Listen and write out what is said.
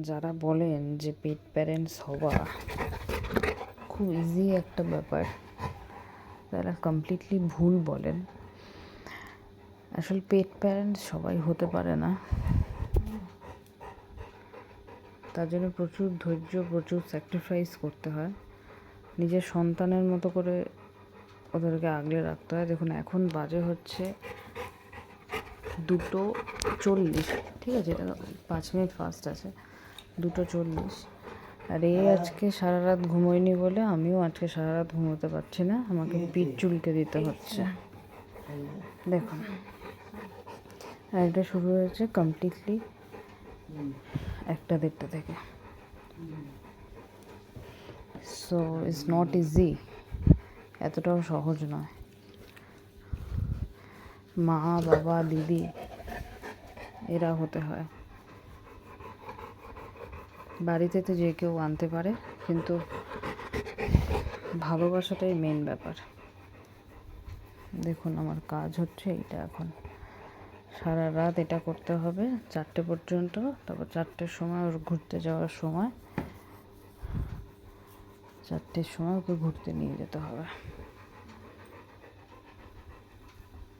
যারা বলেন যে পেট প্যারেন্টস হওয়া খুব ইজি একটা ব্যাপার, তারা কমপ্লিটলি ভুল বলেন। আসলে পেট প্যারেন্টস সবাই হতে পারে না, তার জন্য প্রচুর ধৈর্য, প্রচুর স্যাক্রিফাইস করতে হয়। নিজের সন্তানের মতো করে ওদেরকে আগলে রাখতে হয়। দেখুন এখন বাজে হচ্ছে 2:40, ঠিক আছে, এটা 5 মিনিট ফাস্ট আছে, 2:40। আর আজকে সারা রাত ঘুমোয়নি বলে আমিও আজকে সারা রাত ঘুমোতে পারছি না, আমাকে পিঠ চুলকে দিতে হচ্ছে। দেখুন, আর এটা শুরু হয়েছে কমপ্লিটলি 1-1:30 থেকে। সো ইটস নট ইজি, এতটাও সহজ নয়। মা, বাবা, দিদি এরা হতে হয়। বাড়িতে তো যে কেউ আনতে পারে, কিন্তু ভালোবাসাটাই মেন ব্যাপার। দেখুন আমার কাজ হচ্ছে এইটা, এখন সারা রাত এটা করতে হবে 4টে পর্যন্ত, তারপর 4টের সময় ওর ঘুরতে যাওয়ার সময়, 4টের সময় ওকে ঘুরতে নিয়ে যেতে হবে।